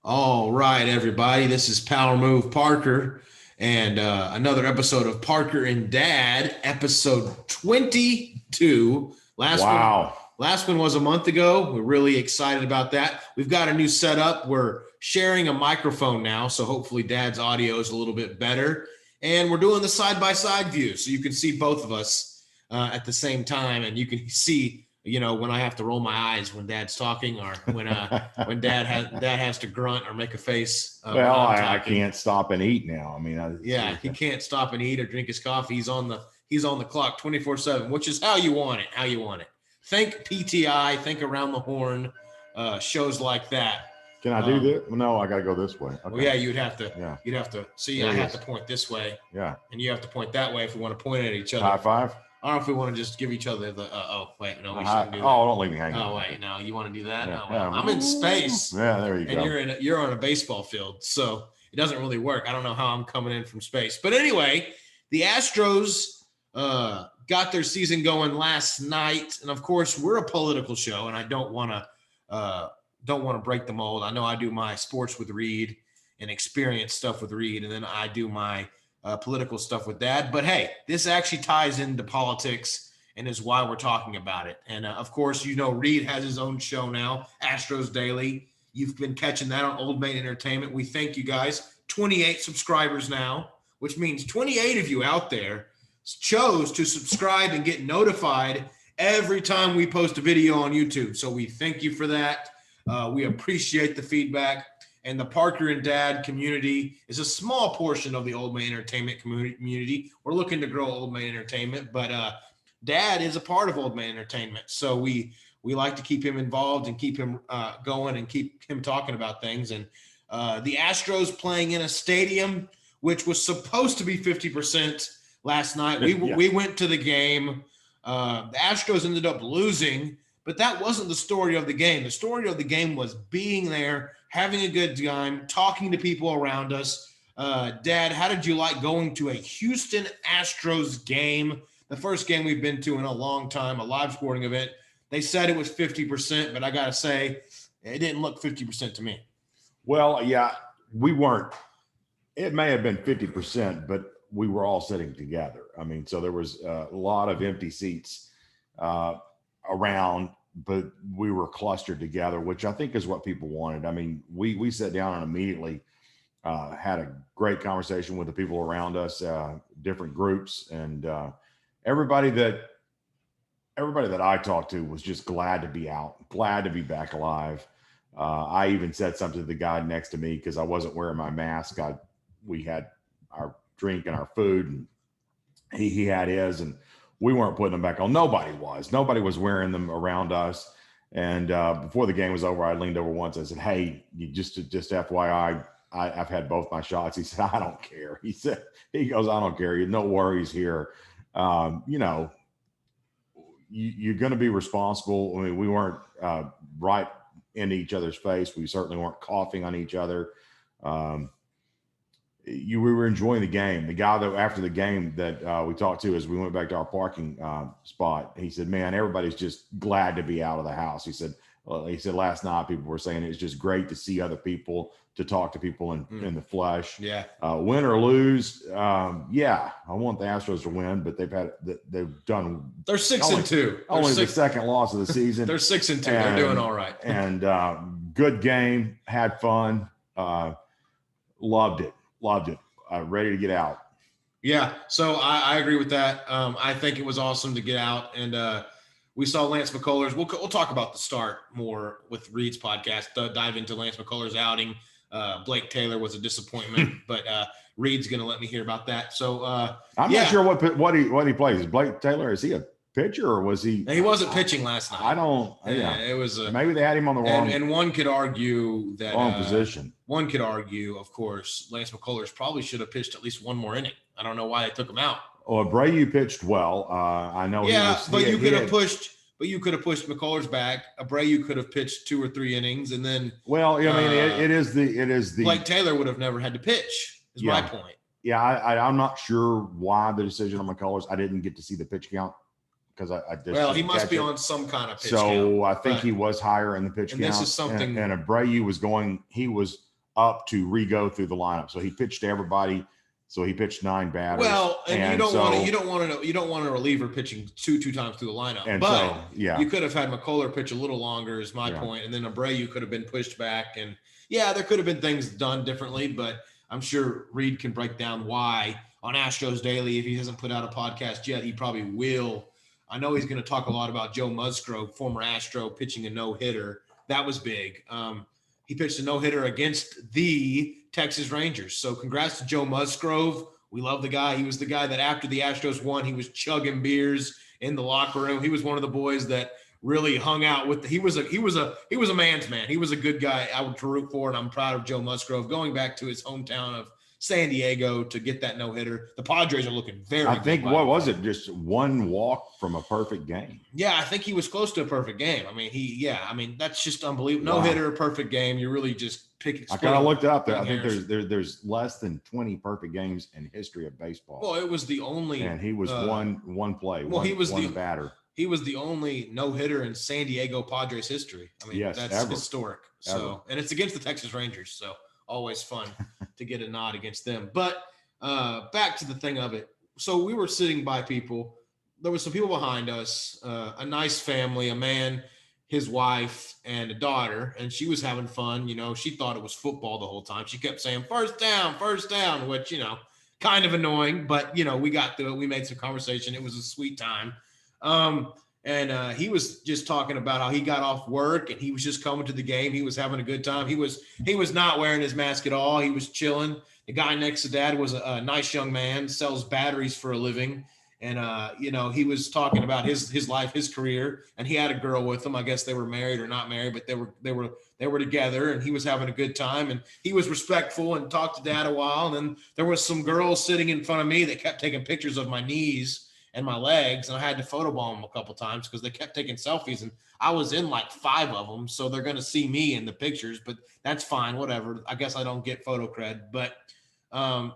All right, everybody. This is Power Move Parker, and another episode of Parker and Dad, episode 22. Wow. Last one was a month ago. We're really excited about that. We've got a new setup. We're sharing a microphone now, so hopefully Dad's audio is a little bit better. And we're doing the side by side view, so you can see both of us at the same time, and you can see when I have to roll my eyes when Dad's talking, or when Dad has to grunt or make a face. Well, I can't stop and eat now. I mean, he can't stop and eat or drink his coffee. He's on the clock 24/7, which is how you want it. Think PTI, think Around the Horn, shows like that. Can I do this? No, I got to go this way. Okay. Well, yeah, you'd have to. Yeah. You'd have to. See, I have to point this way. Yeah. And you have to point that way if we want to point at each other. High five. I don't know if we want to just give each other the. We shouldn't do that. Oh, don't leave me hanging. Oh wait, no, you want to do that? Yeah. No, well, I'm in space. Yeah, there you go. And you're on a baseball field, so it doesn't really work. I don't know how I'm coming in from space, but anyway, the Astros got their season going last night, and of course, we're a political show, and I don't want to break the mold. I know I do my sports with Reed and experience stuff with Reed, and then I do my political stuff with Dad. But hey, this actually ties into politics and is why we're talking about it. And of course, Reed has his own show now, Astros Daily. You've been catching that on Old Main Entertainment. We thank you guys. 28 subscribers now, which means 28 of you out there chose to subscribe and get notified every time we post a video on YouTube. So we thank you for that. We appreciate the feedback. And the Parker and Dad community is a small portion of the Old Main Entertainment community. We're looking to grow Old Main Entertainment, but Dad is a part of Old Main Entertainment. So we like to keep him involved and keep him going and keep him talking about things. And the Astros playing in a stadium, which was supposed to be 50% last night. We went to the game. The Astros ended up losing, but that wasn't the story of the game. The story of the game was being there, having a good time, talking to people around us. Dad, how did you like going to a Houston Astros game? The first game we've been to in a long time, a live sporting event. They said it was 50%, but I got to say, it didn't look 50% to me. Well, yeah, we weren't. It may have been 50%, but we were all sitting together. I mean, so there was a lot of empty seats around, but we were clustered together, which I think is what people wanted. I mean, we sat down and immediately had a great conversation with the people around us, different groups, and everybody that I talked to was just glad to be out, glad to be back alive. I even said something to the guy next to me because I wasn't wearing my mask. We had our drink and our food, and he had his, and we weren't putting them back on. Nobody was wearing them around us. And before the game was over, I leaned over once. I said, "Hey, you just FYI, I've had both my shots." He said, "I don't care." He goes, "I don't care. No worries here. You're going to be responsible." I mean, we weren't right into each other's face. We certainly weren't coughing on each other. We were enjoying the game. The guy that after the game that we talked to as we went back to our parking spot, he said, "Man, everybody's just glad to be out of the house." He said last night people were saying it's just great to see other people, to talk to people in the flesh. Yeah. Win or lose. I want the Astros to win, but they've done. They're 6-2. Only the second loss of the season. They're 6-2. They're doing all right. And good game. Had fun. Loved it. Ready to get out. Yeah, so I agree with that. I think it was awesome to get out, and we saw Lance McCullers. We'll talk about the start more with Reed's podcast. Dive into Lance McCullers' outing. Blake Taylor was a disappointment, but Reed's going to let me hear about that. So I'm not sure what he plays. Blake Taylor, is he a pitcher or was he? He wasn't pitching last night. I don't. Yeah, it was maybe they had him on the wrong. And one could argue that wrong position. One could argue, of course, Lance McCullers probably should have pitched at least one more inning. I don't know why they took him out. Well, Abreu pitched well. I know. Yeah, but you could have pushed McCullers back. Abreu could have pitched 2 or 3 innings, and then. Well, I mean, it is the. Blake Taylor would have never had to pitch. Is my point. Yeah, I'm not sure why the decision on McCullers. I didn't get to see the pitch count because I just. Well, he must be on some kind of pitch count. So I think he was higher in the pitch count. This is something. And Abreu was going. He was up to re-go through the lineup. So he pitched to everybody. So he pitched 9 batters. Well, and you don't want a reliever pitching two times through the lineup. And but so, yeah, you could have had McCuller pitch a little longer, is my Yeah. point, and then Abreu could have been pushed back. And yeah, there could have been things done differently, but I'm sure Reed can break down why on Astros Daily. If he hasn't put out a podcast yet, he probably will. I know he's going to talk a lot about Joe Musgrove, former Astro, pitching a no-hitter. That was big. He pitched a no-hitter against the Texas Rangers. So congrats to Joe Musgrove. We love the guy. He was the guy that after the Astros won, he was chugging beers in the locker room. He was one of the boys that really hung out with. He was a man's man. He was a good guy I would root for, and I'm proud of Joe Musgrove going back to his hometown of San Diego to get that no-hitter. The Padres are looking very good. I think, what was it? Just one walk from a perfect game. Yeah, I think he was close to a perfect game. I mean, that's just unbelievable. No-hitter, perfect game. You really just pick. I kind of looked up there. I think there's less than 20 perfect games in history of baseball. Well, it was the only. And he was one play. Well, he was the batter. He was the only no-hitter in San Diego Padres history. I mean, that's historic. So, and it's against the Texas Rangers. So always fun to get a nod against them. But back to the thing of it. So we were sitting by people. There was some people behind us, a nice family, a man, his wife, and a daughter, and she was having fun. You know, she thought it was football the whole time. She kept saying, first down, which, you know, kind of annoying, but, you know, we got through it. We made some conversation. It was a sweet time. And he was just talking about how he got off work and he was just coming to the game. He was having a good time. He was not wearing his mask at all. He was chilling. The guy next to Dad was a nice young man, sells batteries for a living. And, you know, he was talking about his life, his career, and he had a girl with him. I guess they were married or not married, but they were together, and he was having a good time, and he was respectful and talked to Dad a while. And then there was some girls sitting in front of me that kept taking pictures of my knees and my legs, and I had to photobomb them a couple times because they kept taking selfies, and I was in like 5 of them, so they're going to see me in the pictures, but that's fine, whatever. I guess I don't get photo cred, but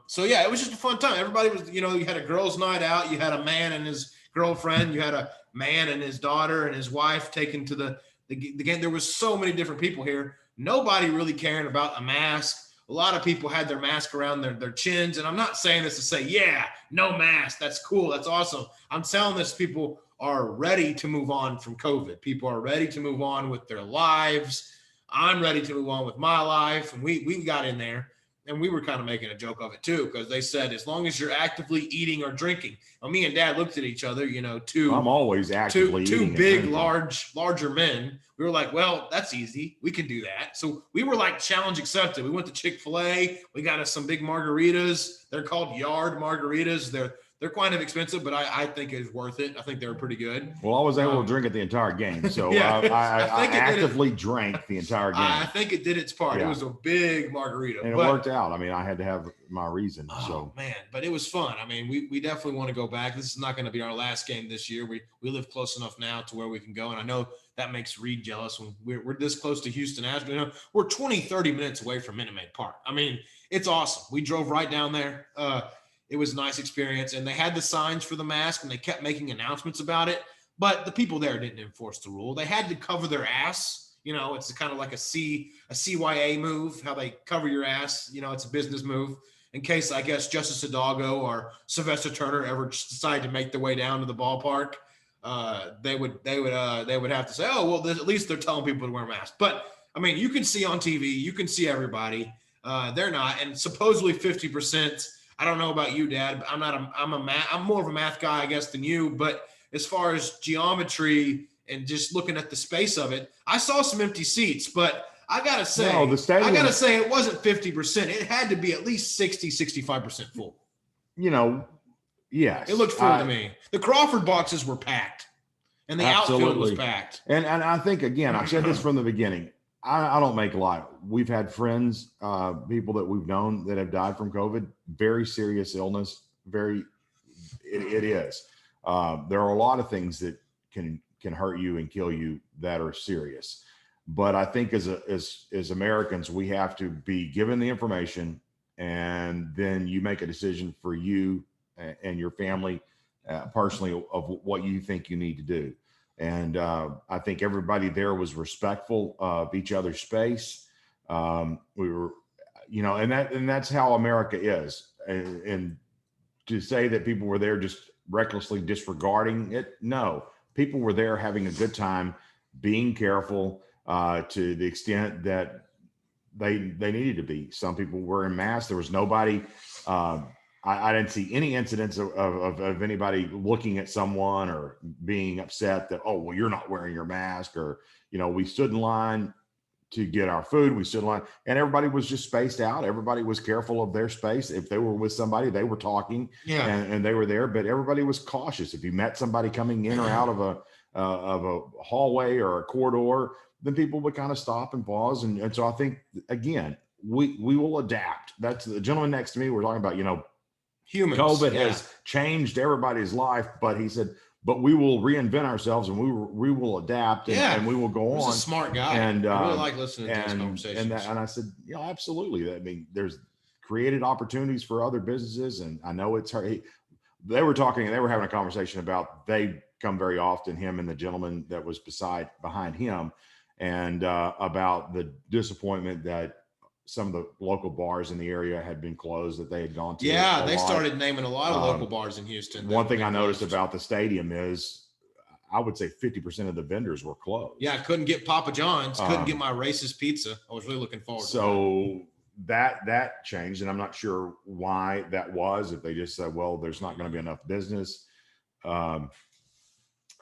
so yeah, it was just a fun time. Everybody was, you know, you had a girls' night out, you had a man and his girlfriend, you had a man and his daughter and his wife taken to the game. There was so many different people here. Nobody really caring about a mask. A lot of people had their mask around their chins. And I'm not saying this to say, yeah, no mask. That's cool. That's awesome. I'm telling this, people are ready to move on from COVID. People are ready to move on with their lives. I'm ready to move on with my life. And we got in there. And we were kind of making a joke of it too, because they said, as long as you're actively eating or drinking. Well, me and Dad looked at each other, you know, I'm always actively two eating big, larger men. We were like, well, that's easy. We can do that. So we were like, challenge accepted. We went to Chick-fil-A. We got us some big margaritas. They're called Yard margaritas. They're kind of expensive, but I think it's worth it. I think they were pretty good. Well, I was able to drink it the entire game. So yeah, I actively drank the entire game. I think it did its part. Yeah. It was a big margarita. And it worked out. I mean, I had to have my reason. Oh, man, but it was fun. I mean, we definitely want to go back. This is not going to be our last game this year. We live close enough now to where we can go. And I know that makes Reed jealous when we're this close to Houston Astros. You know, we're 20, 30 minutes away from Minute Maid Park. I mean, it's awesome. We drove right down there. It was a nice experience, and they had the signs for the mask, and they kept making announcements about it. But the people there didn't enforce the rule. They had to cover their ass. You know, it's kind of like a CYA move, how they cover your ass. You know, it's a business move in case, I guess, Justice Hidalgo or Sylvester Turner ever decide to make their way down to the ballpark. They would have to say, oh, well, at least they're telling people to wear masks. But I mean, you can see on TV, you can see everybody. They're not, and supposedly 50%. I don't know about you, Dad, but I'm more of a math guy, I guess, than you. But as far as geometry and just looking at the space of it, I saw some empty seats, but I gotta say, it wasn't 50%. It had to be at least 60, 65% full. You know, yes. It looked full to me. The Crawford boxes were packed, and the outfield was packed. And I think, again, I've said this from the beginning. I don't make a lot. We've had friends, people that we've known that have died from COVID, very serious illness. It is. There are a lot of things that can hurt you and kill you that are serious. But I think as Americans, we have to be given the information, and then you make a decision for you and your family personally of what you think you need to do. And I think everybody there was respectful of each other's space. and that's how America is. And to say that people were there just recklessly disregarding it, no, people were there having a good time, being careful to the extent that they needed to be. Some people were in masks. There was nobody. I didn't see any incidents of anybody looking at someone or being upset that, oh, well, you're not wearing your mask, or, we stood in line to get our food. We stood in line and everybody was just spaced out. Everybody was careful of their space. If they were with somebody, they were talking and they were there, but everybody was cautious. If you met somebody coming in or out of a hallway or a corridor, then people would kind of stop and pause. And so I think, again, we will adapt. That's the gentleman next to me. We're talking about, humans. COVID has changed everybody's life, but he said, but we will reinvent ourselves and we will adapt and we will go on. He's a smart guy. And I really like listening to these conversations. And I said, absolutely. I mean, there's created opportunities for other businesses, and I know it's hard. They were having a conversation about, they come very often, him and the gentleman that was behind him, and about the disappointment that some of the local bars in the area had been closed that they had gone to. Yeah, they started naming a lot of local bars in Houston. One thing I noticed about the stadium is, I would say 50% of the vendors were closed. Yeah, I couldn't get Papa John's, couldn't get my racist pizza. I was really looking forward to that changed, and I'm not sure why that was. If they just said, well, there's not going to be enough business. I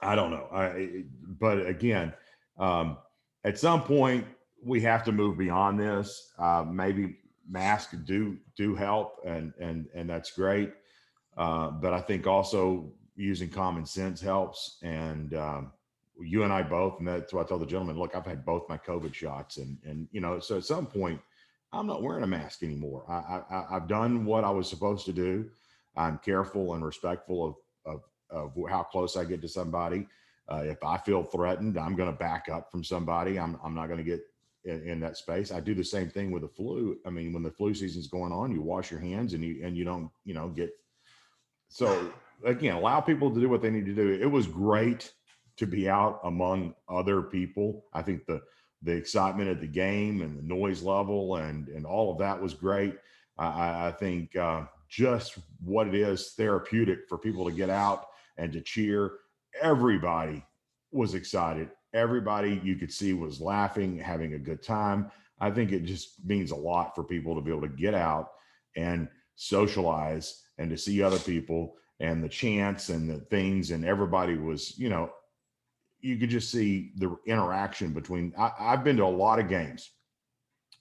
don't know. But again, at some point, we have to move beyond this. Maybe masks do help, and that's great. But I think also using common sense helps. And you and I both, and that's what I told the gentleman, look, I've had both my COVID shots, and so at some point, I'm not wearing a mask anymore. I've done what I was supposed to do. I'm careful and respectful of how close I get to somebody. If I feel threatened, I'm going to back up from somebody. I'm not going to get in that space. I do the same thing with the flu. I mean, when the flu season's going on, you wash your hands and you don't, get. So again, allow people to do what they need to do. It was great to be out among other people. I think the excitement of the game and the noise level and all of that was great. I think just what it is therapeutic for people to get out and to cheer. Everybody was excited. Everybody you could see was laughing, having a good time. I think it just means a lot for people to be able to get out and socialize and to see other people and the chants and the things. And everybody was, you could just see the interaction between. I've been to a lot of games,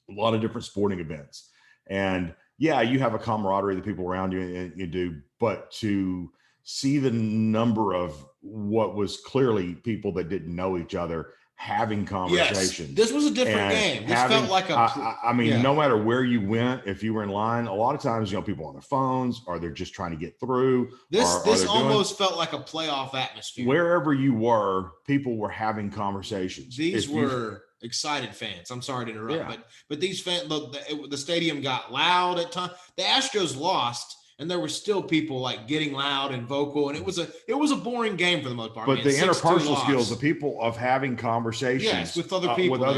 a lot of different sporting events. And yeah, you have a camaraderie, the people around you, and you do, but to see the number of what was clearly people that didn't know each other having conversations. Yes, this was a different game. This felt like no matter where you went, if you were in line, a lot of times, people on their phones, or they're just trying to get through. This almost felt like a playoff atmosphere. Wherever you were, people were having conversations. These were excited fans. I'm sorry to interrupt, but these fans, the stadium got loud at times. The Astros lost, and there were still people like getting loud and vocal, and it was a boring game for the most part. But the interpersonal skills, the people of having conversations with other people,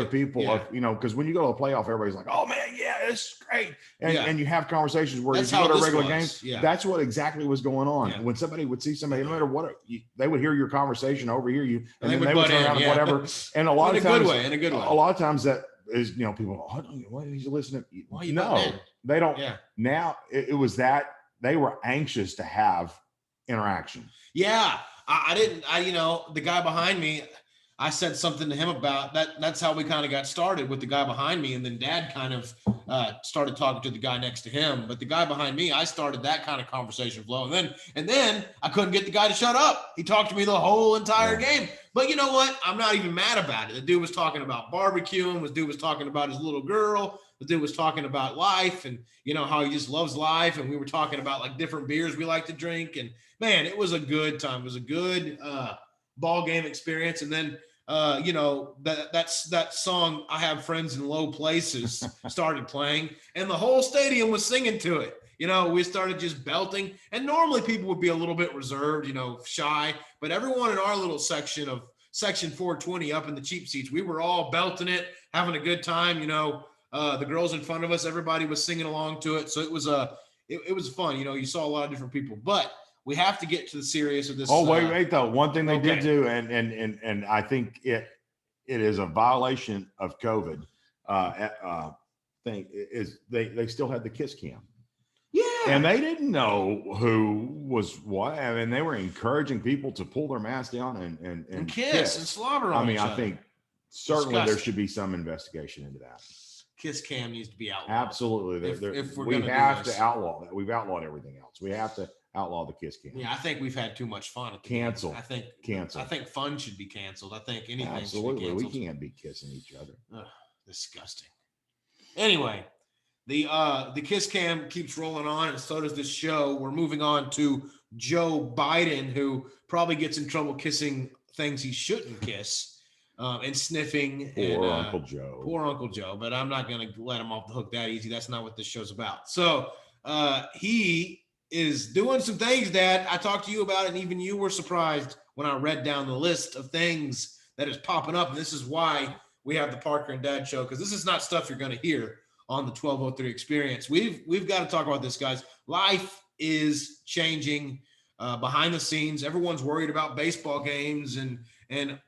because when you go to the playoff, everybody's like, "Oh man, yeah, it's great," and you have conversations where if you go to a regular game, that's what exactly was going on. Yeah. When somebody would see somebody, no matter what, they would hear your conversation, overhear you, and then they would turn around and whatever. And a lot of times, in a good way, a lot of times that is, people, why did you listen to? No, they don't. Yeah. Now it was that. They were anxious to have interaction. Yeah. The guy behind me, I said something to him about that. That's how we kind of got started with the guy behind me. And then Dad kind of started talking to the guy next to him. But the guy behind me, I started that kind of conversation flow. And then I couldn't get the guy to shut up. He talked to me the whole entire game. But you know what? I'm not even mad about it. The dude was talking about barbecuing. The dude was talking about his little girl. The dude was talking about life and, how he just loves life. And we were talking about like different beers we like to drink. And man, it was a good time. It was a good ball game experience. And then, that song, I Have Friends in Low Places, started playing and the whole stadium was singing to it. We started just belting, and normally people would be a little bit reserved, shy, but everyone in our little section of section 420 up in the cheap seats, we were all belting it, having a good time, The girls in front of us, everybody was singing along to it. So it was it was fun. You know, you saw a lot of different people. But we have to get to the serious of this. Oh, wait, though. One thing they okay. did do, and I think it is a violation of COVID thing, is they still had the kiss cam. Yeah. And they didn't know who was what. I mean, they were encouraging people to pull their mask down and kiss and slobber on I mean, each I other. think certainly there Disgusting. should be some investigation into that. Kiss cam needs to be outlawed. Absolutely. If we're we gonna have do this. to outlaw that. We've outlawed everything else. We have to outlaw the kiss cam. Yeah, I think we've had too much fun. Cancel. I think cancel. I think fun should be canceled. I think anything Absolutely. should be We canceled. can't be kissing each other. Ugh, disgusting. Anyway, the kiss cam keeps rolling on, and so does this show. We're moving on to Joe Biden, who probably gets in trouble kissing things he shouldn't kiss, and sniffing. Poor and, Uncle Joe. Poor Uncle Joe. But I'm not going to let him off the hook that easy. That's not what this show's about. So he is doing some things, Dad. I talked to you about it, and even you were surprised when I read down the list of things that is popping up. And this is why we have the Parker and Dad show, because this is not stuff you're going to hear on the 1203 experience. We've got to talk about this, guys. Life is changing behind the scenes. Everyone's worried about baseball games and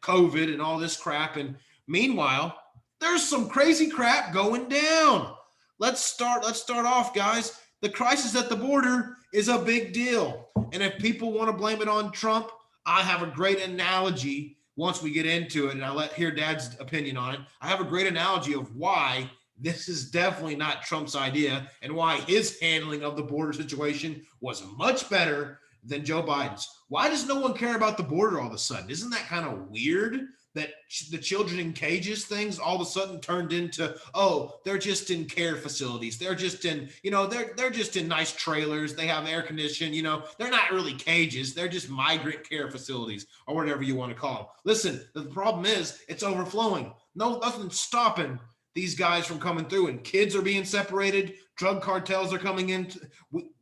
COVID and all this crap. And meanwhile, there's some crazy crap going down. Let's start off, guys. The crisis at the border is a big deal. And if people want to blame it on Trump, I have a great analogy once we get into it, and I'll hear Dad's opinion on it. I have a great analogy of why this is definitely not Trump's idea and why his handling of the border situation was much better than Joe Biden's. Why does no one care about the border all of a sudden? Isn't that kind of weird that the children in cages things all of a sudden turned into, oh, they're just in care facilities. They're just in, they're just in nice trailers. They have air conditioning, they're not really cages. They're just migrant care facilities or whatever you want to call them. Listen, the problem is it's overflowing. Nothing's stopping these guys from coming through, and kids are being separated. Drug cartels are coming in.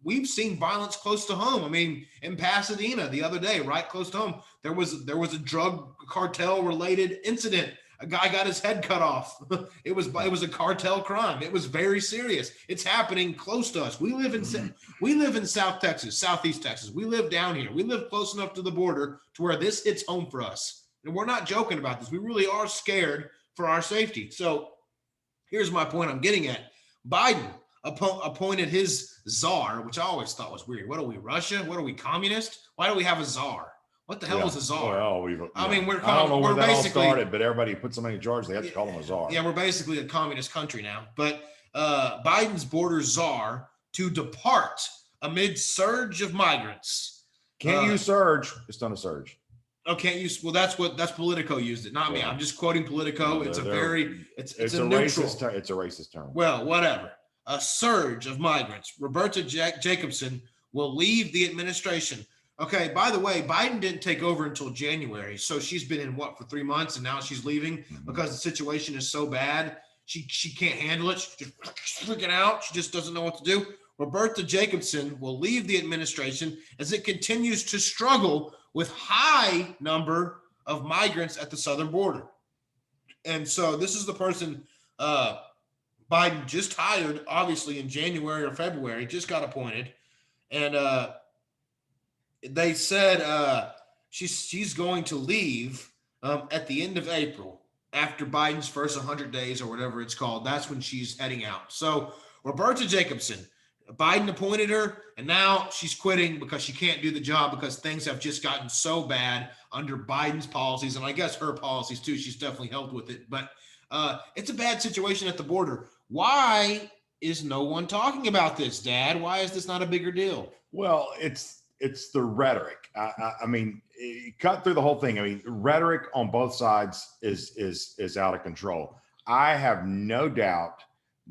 We've seen violence close to home. I mean, in Pasadena the other day, right close to home, there was a drug cartel related incident. A guy got his head cut off. It was a cartel crime. It was very serious. It's happening close to us. We live in South Texas, Southeast Texas. We live down here. We live close enough to the border to where this hits home for us. And we're not joking about this. We really are scared for our safety. So here's my point I'm getting at. Biden appointed his czar, which I always thought was weird. What are we, Russia? What are we, communist? Why do we have a czar? What the hell is a czar? Well, I mean, I don't know where that all started, but everybody puts somebody in charge. They have to call him a czar. Yeah, we're basically a communist country now. But Biden's border czar to depart amid surge of migrants. Can't use surge. It's not a surge. Oh, can't use. Well, that's Politico used it, not me. I'm just quoting Politico. It's a racist term. It's a racist term. Well, whatever. A surge of migrants. Roberta Jacobson will leave the administration. Okay, by the way, Biden didn't take over until January. So she's been in for 3 months, and now she's leaving because the situation is so bad. She can't handle it. She's just freaking out. She just doesn't know what to do. Roberta Jacobson will leave the administration as it continues to struggle with high number of migrants at the southern border. And so this is the person Biden just hired, obviously in January or February, just got appointed. And they said she's going to leave at the end of April, after Biden's first 100 days or whatever it's called. That's when she's heading out. So Roberta Jacobson, Biden appointed her, and now she's quitting because she can't do the job because things have just gotten so bad under Biden's policies, and I guess her policies too. She's definitely helped with it, but it's a bad situation at the border. Why is no one talking about this, Dad? Why is this not a bigger deal? Well, it's the rhetoric. I mean, cut through the whole thing. I mean, rhetoric on both sides is out of control. I have no doubt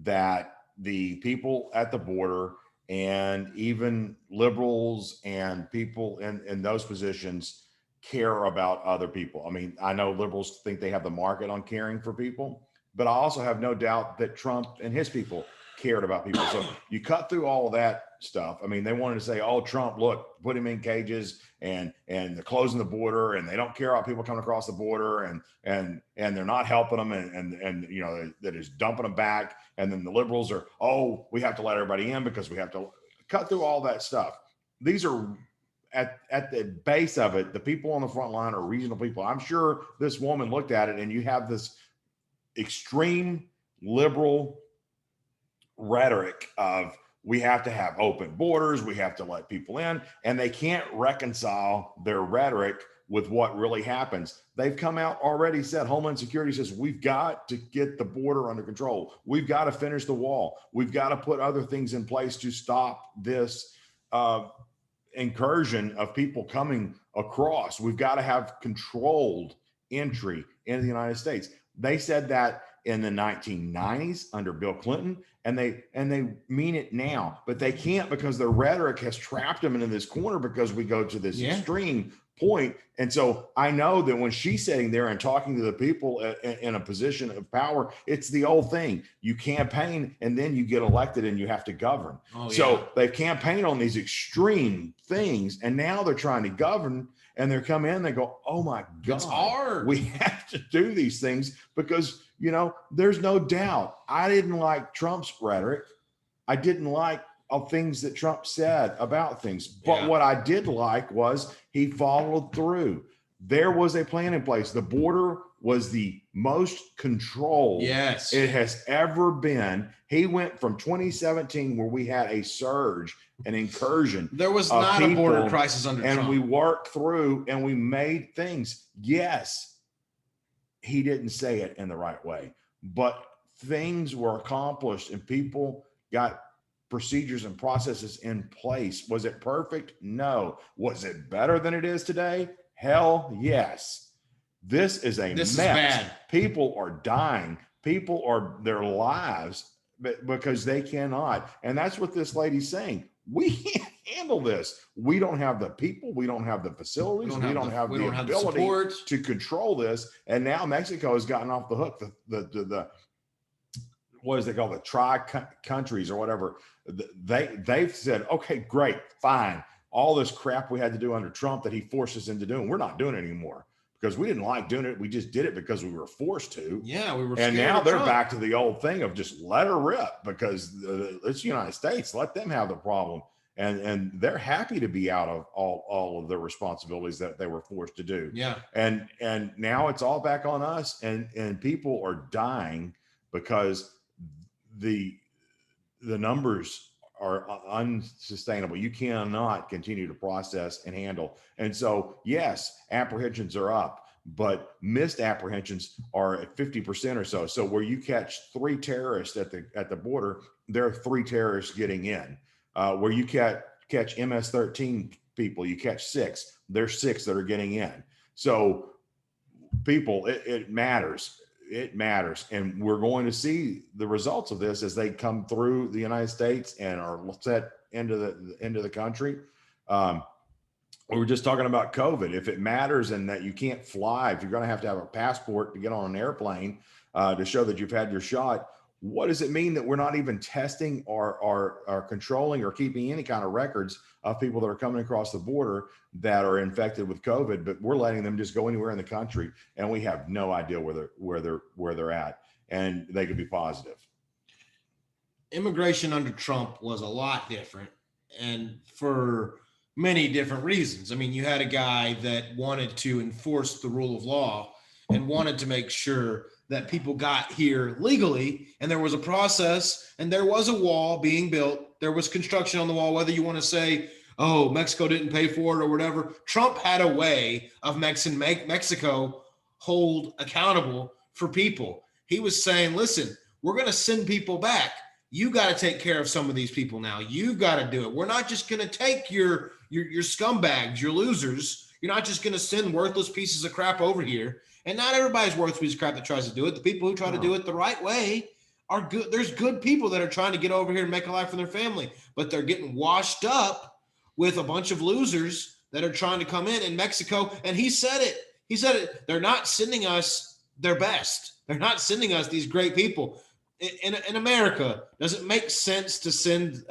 that the people at the border and even liberals and people in those positions care about other people. I mean, I know liberals think they have the market on caring for people, but I also have no doubt that Trump and his people cared about people. So you cut through all of that stuff. I mean, they wanted to say, "Oh, Trump, look, put him in cages, and they're closing the border, and they don't care about people coming across the border, and they're not helping them, and you know that is dumping them back." And then the liberals are, "Oh, we have to let everybody in because we have to cut through all that stuff." These are at the base of it. The people on the front line are reasonable people. I'm sure this woman looked at it, and you have this extreme liberal rhetoric of we have to have open borders, we have to let people in, and they can't reconcile their rhetoric with what really happens. They've come out already said, Homeland Security says, we've got to get the border under control. We've got to finish the wall. We've got to put other things in place to stop this incursion of people coming across. We've got to have controlled entry into the United States. They said that in the 1990s under Bill Clinton, and they mean it now, but they can't because their rhetoric has trapped them into this corner because we go to this extreme point. And so I know that when she's sitting there and talking to the people in a position of power, it's the old thing. You campaign and then you get elected and you have to govern. So they've campaigned on these extreme things, and now they're trying to govern, and they come in, they go, oh my God, it's hard. We have to do these things because, you know, there's no doubt. I didn't like Trump's rhetoric. I didn't like things that Trump said about things. But what I did like was he followed through. There was a plan in place. The border was the most controlled it has ever been. He went from 2017, where we had a surge, an incursion. There was not a border crisis under Trump. And we worked through and we made things. Yes, he didn't say it in the right way, but things were accomplished and people got procedures and processes in place. Was it perfect? No. Was it better than it is today? Hell yes. This is a mess. Is bad. People are dying. People are their lives because they cannot. And that's what this lady's saying. We can't handle this. We don't have the people. We don't have the facilities. We don't have the ability to control this. And now Mexico has gotten off the hook. The what is it called? The countries or whatever. They've said, okay, great, fine. All this crap we had to do under Trump that he forced us into doing, we're not doing it anymore because we didn't like doing it. We just did it because we were forced to. Yeah, we were. And now they're back to the old thing of just let her rip because it's the United States. Let them have the problem. And they're happy to be out of all of the responsibilities that they were forced to do. Yeah. And now it's all back on us, and people are dying because the numbers are unsustainable. You cannot continue to process and handle. And so, yes, apprehensions are up, but missed apprehensions are at 50% or so. So where you catch 3 terrorists at the border, there are 3 terrorists getting in. Where you catch MS-13 people, you catch 6. There's 6 that are getting in. So people, it matters. It matters. And we're going to see the results of this as they come through the United States and are set into the country. We were just talking about COVID. If it matters and that you can't fly, if you're going to have a passport to get on an airplane to show that you've had your shot, what does it mean that we're not even testing or controlling or keeping any kind of records of people that are coming across the border that are infected with COVID, but we're letting them just go anywhere in the country and we have no idea where they're at, and they could be positive. Immigration under Trump was a lot different, and for many different reasons. I mean, you had a guy that wanted to enforce the rule of law and wanted to make sure that people got here legally, and there was a process, and there was a wall being built. There was construction on the wall, whether you want to say, oh, Mexico didn't pay for it or whatever. Trump had a way of Mexico hold accountable for people. He was saying, listen, we're going to send people back. You got to take care of some of these people now. You've got to do it. We're not just going to take your scumbags, your losers. You're not just going to send worthless pieces of crap over here. And not everybody's worthless piece of crap that tries to do it. The people who try to do it the right way are good. There's good people that are trying to get over here and make a life for their family, but they're getting washed up with a bunch of losers that are trying to come in Mexico. And he said it. They're not sending us their best. They're not sending us these great people. In America, does it make sense to send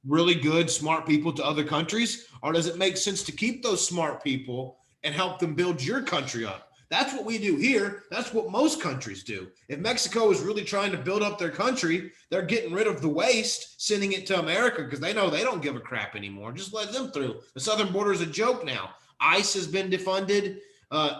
really good, smart people to other countries? Or does it make sense to keep those smart people and help them build your country up? That's what we do here. That's what most countries do. If Mexico is really trying to build up their country, they're getting rid of the waste, sending it to America because they know they don't give a crap anymore. Just let them through. The southern border is a joke now. ICE has been defunded.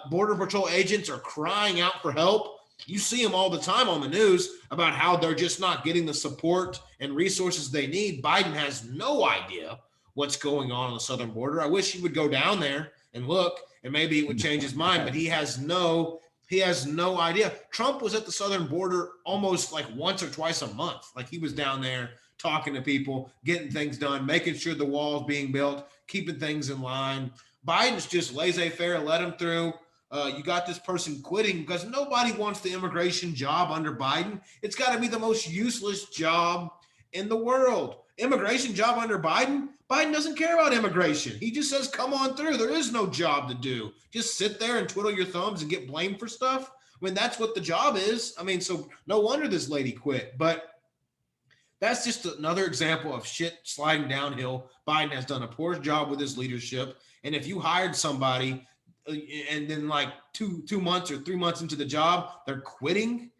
Border Patrol agents are crying out for help. You see them all the time on the news about how they're just not getting the support and resources they need. Biden has no idea what's going on the southern border. I wish he would go down there and look, and maybe it would change his mind, but he has no idea. Trump was at the southern border almost like once or twice a month. Like he was down there talking to people, getting things done, making sure the wall's being built, keeping things in line. Biden's just laissez-faire, let him through. You got this person quitting because nobody wants the immigration job under Biden. It's got to be the most useless job in the world. Immigration job under Biden? Biden doesn't care about immigration. He just says, come on through. There is no job to do. Just sit there and twiddle your thumbs and get blamed for stuff. I mean, that's what the job is. I mean, so no wonder this lady quit. But that's just another example of shit sliding downhill. Biden has done a poor job with his leadership. And if you hired somebody and then like 2 months or 3 months into the job, they're quitting,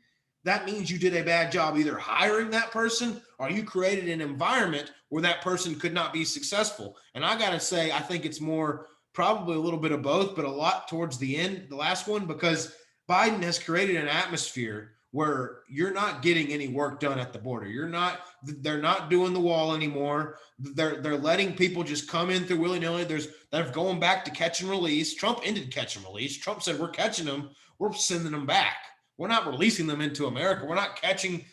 that means you did a bad job either hiring that person or you created an environment where that person could not be successful. And I got to say, I think it's more probably a little bit of both, but a lot towards the end, the last one, because Biden has created an atmosphere where you're not getting any work done at the border. They're not doing the wall anymore. They're letting people just come in through willy-nilly. They're going back to catch and release. Trump ended catch and release. Trump said, we're catching them. We're sending them back. We're not releasing them into America. We're not catching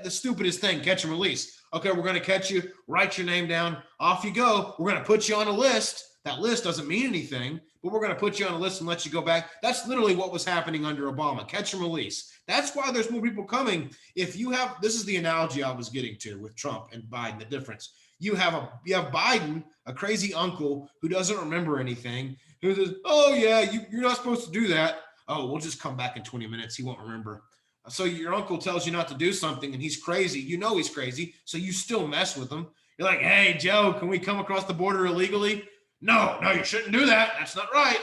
the stupidest thing, catch and release. Okay, we're going to catch you, write your name down, off you go. We're going to put you on a list. That list doesn't mean anything, but we're going to put you on a list and let you go back. That's literally what was happening under Obama, catch and release. That's why there's more people coming. If you have, this is the analogy I was getting to with Trump and Biden, the difference. You have Biden, a crazy uncle who doesn't remember anything, who says, oh yeah, you're not supposed to do that. Oh, we'll just come back in 20 minutes. He won't remember. So your uncle tells you not to do something and he's crazy. You know he's crazy, so you still mess with him. You're like, hey, Joe, can we come across the border illegally? No, you shouldn't do that. That's not right.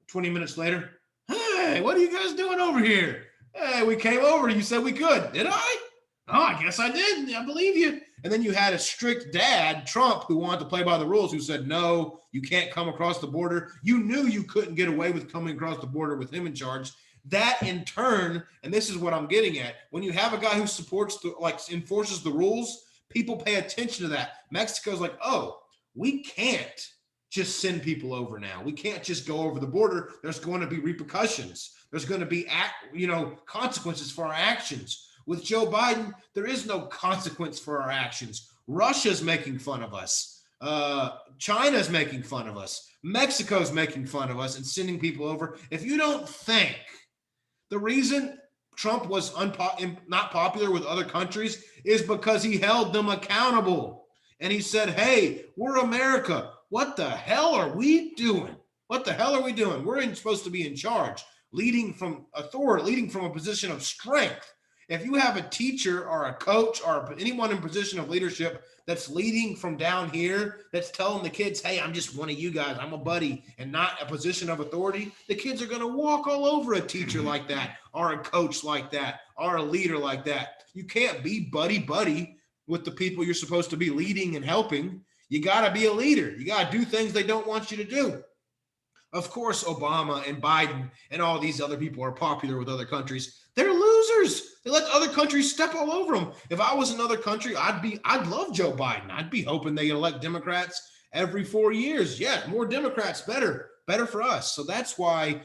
20 minutes later, hey, what are you guys doing over here? Hey, we came over. You said we could. Did I? Oh, I guess I did. I believe you. And then you had a strict dad, Trump, who wanted to play by the rules, who said, no, you can't come across the border. You knew you couldn't get away with coming across the border with him in charge. That in turn, and this is what I'm getting at, when you have a guy who enforces the rules, people pay attention to that. Mexico's like, oh, we can't just send people over now. We can't just go over the border. There's going to be repercussions. There's going to be consequences for our actions. With Joe Biden, there is no consequence for our actions. Russia's making fun of us. China's making fun of us. Mexico's making fun of us and sending people over. If you don't think the reason Trump was not popular with other countries is because he held them accountable. And he said, hey, we're America. What the hell are we doing? What the hell are we doing? We're supposed to be in charge, leading from authority, leading from a position of strength. If you have a teacher or a coach or anyone in position of leadership that's leading from down here, that's telling the kids, hey, I'm just one of you guys, I'm a buddy, and not a position of authority, the kids are going to walk all over a teacher like that, or a coach like that, or a leader like that. You can't be buddy with the people you're supposed to be leading and helping. You got to be a leader. You got to do things they don't want you to do. Of course, Obama and Biden and all these other people are popular with other countries. They're losers. They let other countries step all over them. If I was another country, I'd love Joe Biden. I'd be hoping they elect Democrats every 4 years. Yeah, more Democrats, better for us. So that's why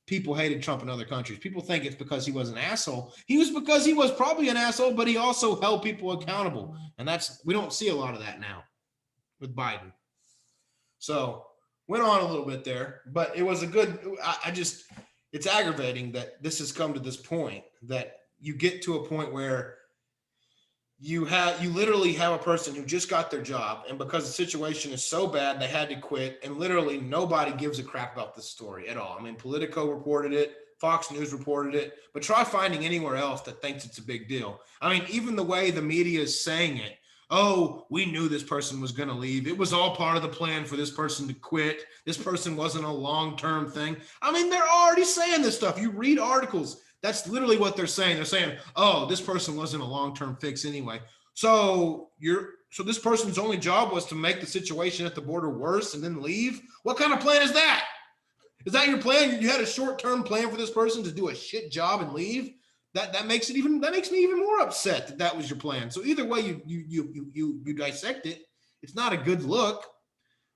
people hated Trump in other countries. People think it's because he was an asshole. He was because he was probably an asshole, but he also held people accountable. And we don't see a lot of that now with Biden. So went on a little bit there, but it was a good, it's aggravating that this has come to this point, that you get to a point where you literally have a person who just got their job, and because the situation is so bad, they had to quit, and literally nobody gives a crap about this story at all. I mean, Politico reported it, Fox News reported it, but try finding anywhere else that thinks it's a big deal. I mean, even the way the media is saying it, oh, we knew this person was going to leave. It was all part of the plan for this person to quit. This person wasn't a long-term thing. I mean, they're already saying this stuff. You read articles. That's literally what they're saying. They're saying, oh, this person wasn't a long-term fix anyway. So this person's only job was to make the situation at the border worse and then leave? What kind of plan is that? Is that your plan? You had a short-term plan for this person to do a shit job and leave? That makes me even more upset that was your plan. So either way you dissect it, it's not a good look.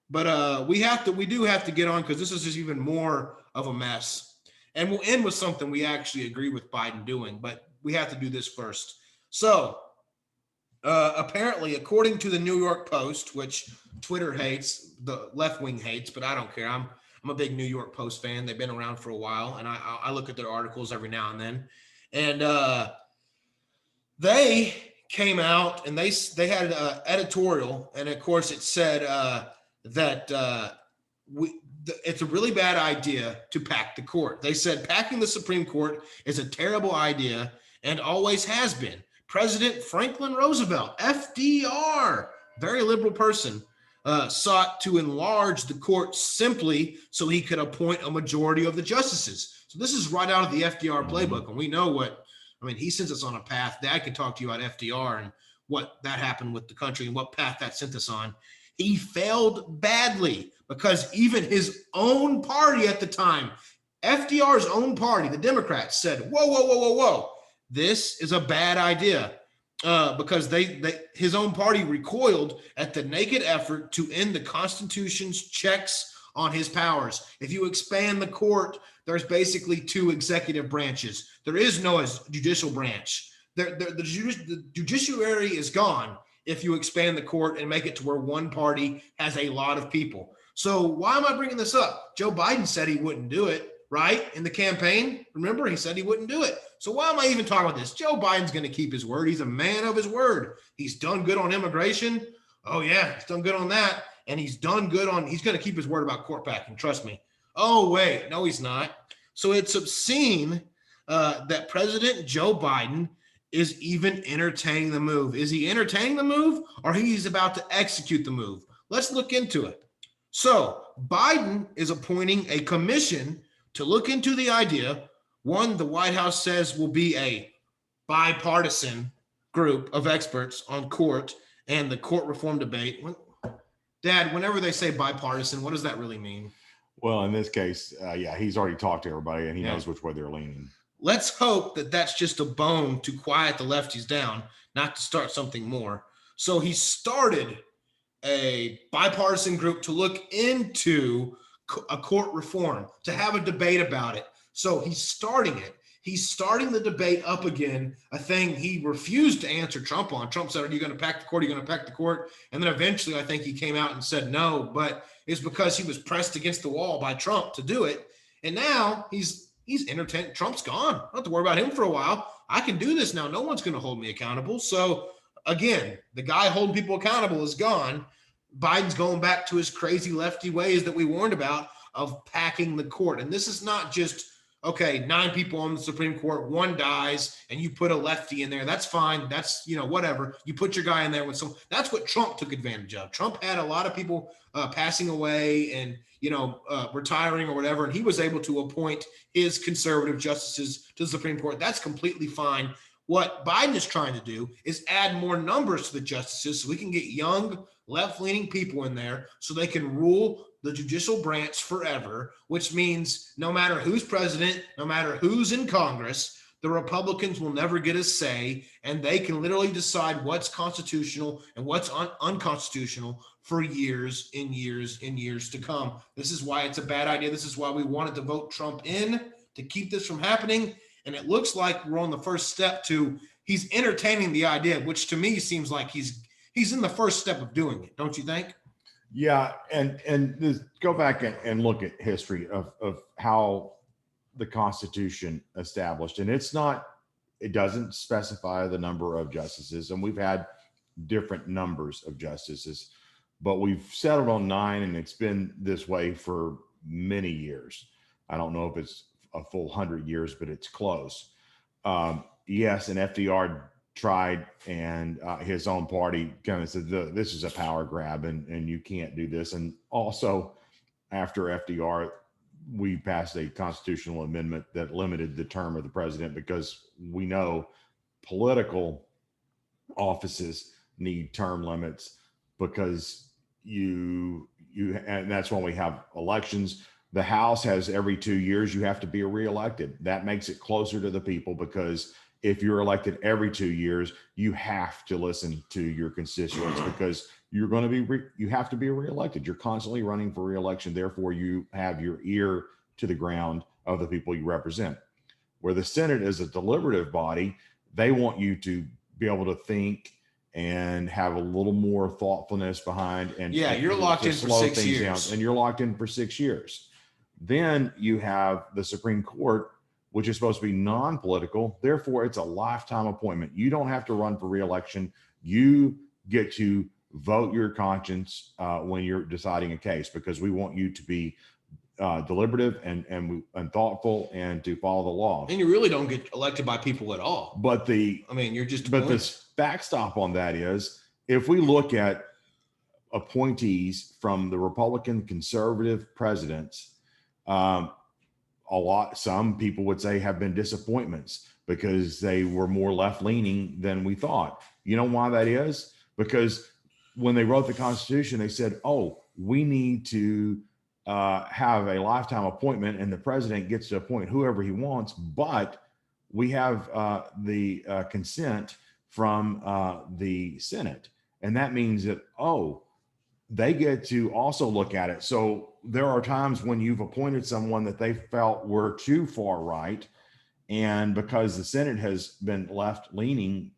But we do have to get on, because this is just even more of a mess. And we'll end with something we actually agree with Biden doing, but we have to do this first. So apparently, according to the New York Post, which Twitter hates, the left wing hates, but I don't care. I'm a big New York Post fan. They've been around for a while, and I look at their articles every now and then. And they came out and they had an editorial, and of course it said that it's a really bad idea to pack the court. They said packing the Supreme Court is a terrible idea and always has been. President Franklin Roosevelt, FDR, very liberal person, sought to enlarge the court simply so he could appoint a majority of the justices. So this is right out of the FDR playbook, and we know he sends us on a path. Dad can talk to you about FDR and what that happened with the country and what path that sent us on. He failed badly because even his own party at the time, FDR's own party, the Democrats, said, whoa, this is a bad idea. Because his own party recoiled at the naked effort to end the Constitution's checks on his powers. If you expand the court, there's basically two executive branches. There is no judicial branch. The judiciary is gone if you expand the court and make it to where one party has a lot of people. So why am I bringing this up? Joe Biden said he wouldn't do it, right? In the campaign, remember, he said he wouldn't do it. So why am I even talking about this? Joe Biden's going to keep his word. He's a man of his word. He's done good on immigration. Oh, yeah, he's done good on that. And he's going to keep his word about court packing. Trust me. Oh, wait, no, he's not. So it's obscene that President Joe Biden is even entertaining the move. Is he entertaining the move, or he's about to execute the move? Let's look into it. So Biden is appointing a commission to look into the idea. One, the White House says will be a bipartisan group of experts on court and the court reform debate. Dad, whenever they say bipartisan, what does that really mean? Well, in this case, he's already talked to everybody and he knows which way they're leaning. Let's hope that that's just a bone to quiet the lefties down, not to start something more. So he started a bipartisan group to look into a court reform, to have a debate about it. So he's starting it. He's starting the debate up again, a thing he refused to answer Trump on. Trump said, are you going to pack the court? Are you going to pack the court? And then eventually I think he came out and said no, but it's because he was pressed against the wall by Trump to do it. And now he's entertained. Trump's gone. I don't have to worry about him for a while. I can do this now. No one's going to hold me accountable. So again, the guy holding people accountable is gone. Biden's going back to his crazy lefty ways that we warned about of packing the court. And this is not just, okay, 9 people on the Supreme Court, 1 dies, and you put a lefty in there. That's fine. That's, whatever. You put your guy in there with some. That's what Trump took advantage of. Trump had a lot of people passing away and, retiring or whatever, and he was able to appoint his conservative justices to the Supreme Court. That's completely fine. What Biden is trying to do is add more numbers to the justices so we can get young, left-leaning people in there so they can rule the judicial branch forever, which means no matter who's president, no matter who's in Congress, the Republicans will never get a say, and they can literally decide what's constitutional and what's unconstitutional for years and years and years to come. This is why it's a bad idea. This is why we wanted to vote Trump in, to keep this from happening. And it looks like we're on the first step to, he's entertaining the idea, which to me seems like he's in the first step of doing it. Don't you think? Yeah. And this, go back and look at history of how the Constitution established. And it doesn't specify the number of justices. And we've had different numbers of justices, but we've settled on 9, and it's been this way for many years. I don't know if it's a full 100 years, but it's close. Yes, and FDR tried, and his own party kind of said, this is a power grab, and you can't do this. And also, after FDR, we passed a constitutional amendment that limited the term of the president, because we know political offices need term limits, because and that's when we have elections. The House has every 2 years you have to be reelected. That makes it closer to the people, because if you're elected every 2 years, you have to listen to your constituents, because you're going to be you have to be reelected. You're constantly running for reelection. Therefore, you have your ear to the ground of the people you represent. Where the Senate is a deliberative body, they want you to be able to think and have a little more thoughtfulness behind. And you're locked in for 6 years, and you're locked in for 6 years. Then you have the Supreme Court, which is supposed to be non-political. Therefore, it's a lifetime appointment. You don't have to run for reelection. You get to vote your conscience when you're deciding a case, because we want you to be deliberative and thoughtful, and to follow the law. And you really don't get elected by people at all. But you're just. But the backstop on that is, if we look at appointees from the Republican conservative presidents, some people would say have been disappointments, because they were more left-leaning than we thought. You know why that is? Because when they wrote the Constitution, they said, oh, we need to have a lifetime appointment, and the president gets to appoint whoever he wants, but we have the consent from the Senate. And that means that, they get to also look at it. So there are times when you've appointed someone that they felt were too far right, and because the Senate has been left leaning,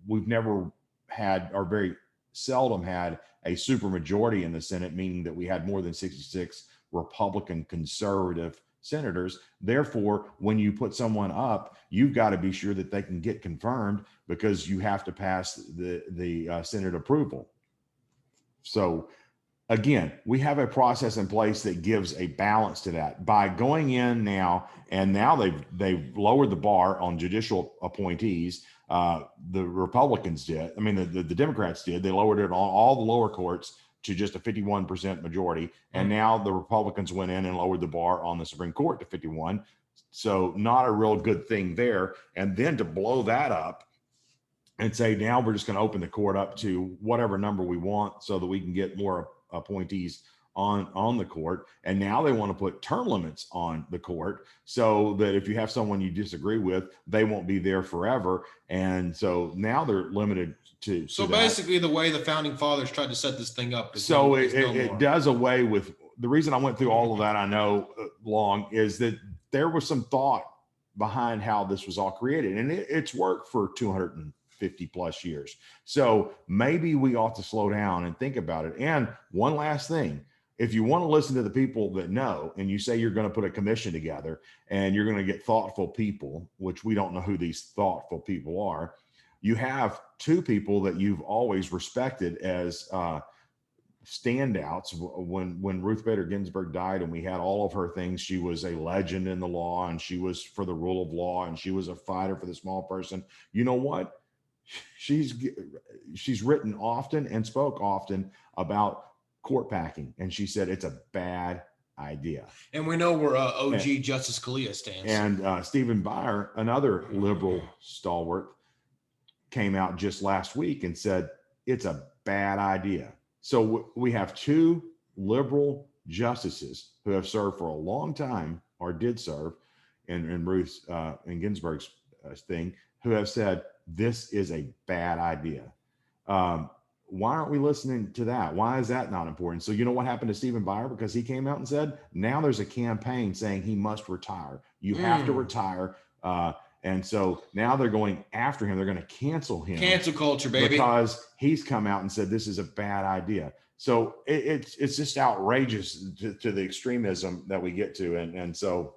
we've never had, or very seldom had, a supermajority in the Senate, meaning that we had more than 66 Republican conservative senators. Therefore, when you put someone up, you've got to be sure that they can get confirmed, because you have to pass the Senate approval. So again, we have a process in place that gives a balance to that. By going in now, and now they've lowered the bar on judicial appointees. The Republicans did. I mean, the Democrats did. They lowered it on all the lower courts to just a 51% majority. And now the Republicans went in and lowered the bar on the Supreme Court to 51. So not a real good thing there. And then to blow that up and say, now we're just going to open the court up to whatever number we want, so that we can get more appointees on the court. And now they want to put term limits on the court, so that if you have someone you disagree with, they won't be there forever. And so now they're limited to basically the way the founding fathers tried to set this thing up. So it does away with, the reason I went through all of that, I know long, is that there was some thought behind how this was all created, and it's worked for 250 plus years. So maybe we ought to slow down and think about it. And one last thing, if you want to listen to the people that know, and you say you're going to put a commission together and you're going to get thoughtful people, which we don't know who these thoughtful people are, you have two people that you've always respected as standouts. When Ruth Bader Ginsburg died and we had all of her things, she was a legend in the law, and she was for the rule of law, and she was a fighter for the small person. You know what? She's written often and spoke often about court packing, and she said it's a bad idea. And we know where OG Justice Scalia stands. And Stephen Breyer, another liberal stalwart, came out just last week and said it's a bad idea. So we have two liberal justices who have served for a long time, or did serve in Ruth and Ginsburg's thing, who have said this is a bad idea. Why aren't we listening to that? Why is that not important? So you know what happened to Stephen Breyer? Because he came out and said, now there's a campaign saying he must retire. You have to retire. And so now they're going after him. They're going to cancel him. Cancel culture, baby. Because he's come out and said this is a bad idea. So it's just outrageous to the extremism that we get to. And so,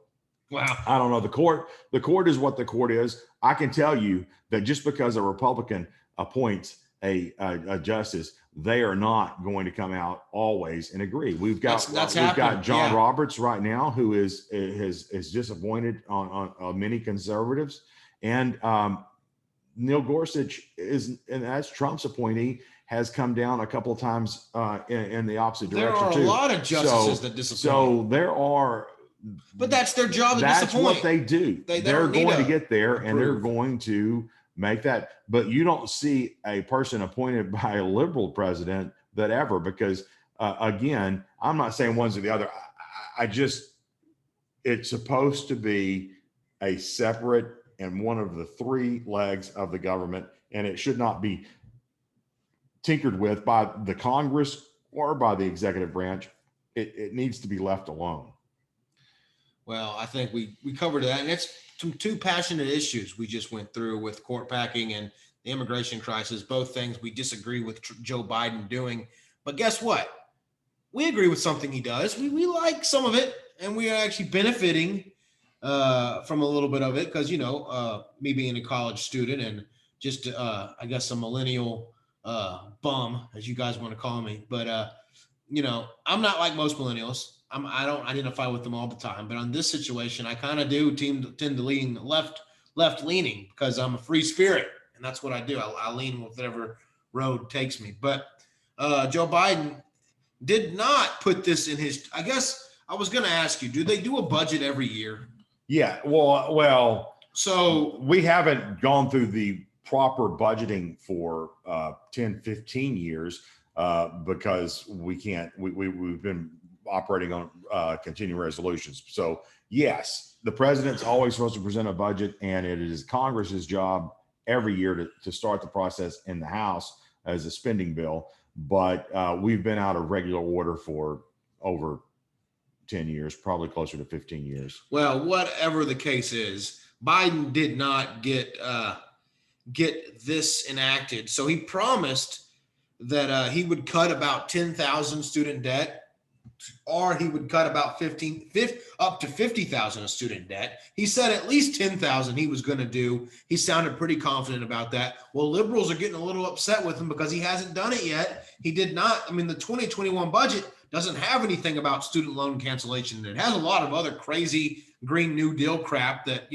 wow, I don't know. The court is what the court is. I can tell you that just because a Republican appoints a justice, they are not going to come out always and agree. We've got John Roberts right now, who is disappointed on many conservatives, and Neil Gorsuch is, and that's Trump's appointee, has come down a couple of times in the opposite There direction are too. a lot of justices that disappoint. So there are, but that's their job to that's disappoint. what they do. They're going to get there and they're going to make that. But you don't see a person appointed by a liberal president that ever, because again, I'm not saying one's or the other. I just, it's supposed to be a separate and one of the three legs of the government, and it should not be tinkered with by the Congress or by the executive branch. It needs to be left alone. Well, I think we covered that, and it's two passionate issues we just went through with court packing and the immigration crisis, both things we disagree with Joe Biden doing. But guess what? We agree with something he does. We like some of it, and we are actually benefiting from a little bit of it because, me being a college student and just, I guess, a millennial bum, as you guys want to call me. But, I'm not like most millennials. I don't identify with them all the time. But on this situation, I kind of do tend to lean left leaning because I'm a free spirit. And that's what I do. I lean with whatever road takes me. But Joe Biden did not put this in his, I guess I was going to ask you, do they do a budget every year? Yeah, well, so we haven't gone through the proper budgeting for 10, 15 years because we can't, we've been operating on continuing resolutions. So yes, the president's always supposed to present a budget, and it is Congress's job every year to start the process in the House as a spending bill. But we've been out of regular order for over 10 years, probably closer to 15 years. Well, whatever the case is, Biden did not get this enacted. So he promised that he would cut about 10,000 student debt, or he would cut about up to 50,000 of student debt. He said at least 10,000 he was going to do. He sounded pretty confident about that. Well, liberals are getting a little upset with him because he hasn't done it yet. He did not. I mean, the 2021 budget doesn't have anything about student loan cancellation. It has a lot of other crazy Green New Deal crap that,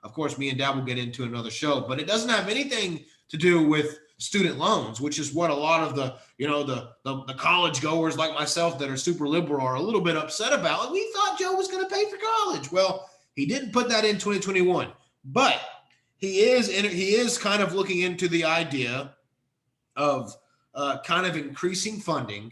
of course, me and Dad will get into another show, but it doesn't have anything to do with student loans, which is what a lot of the college goers like myself that are super liberal are a little bit upset about. Like, we thought Joe was going to pay for college. Well, he didn't put that in 2021, but he is kind of looking into the idea of kind of increasing funding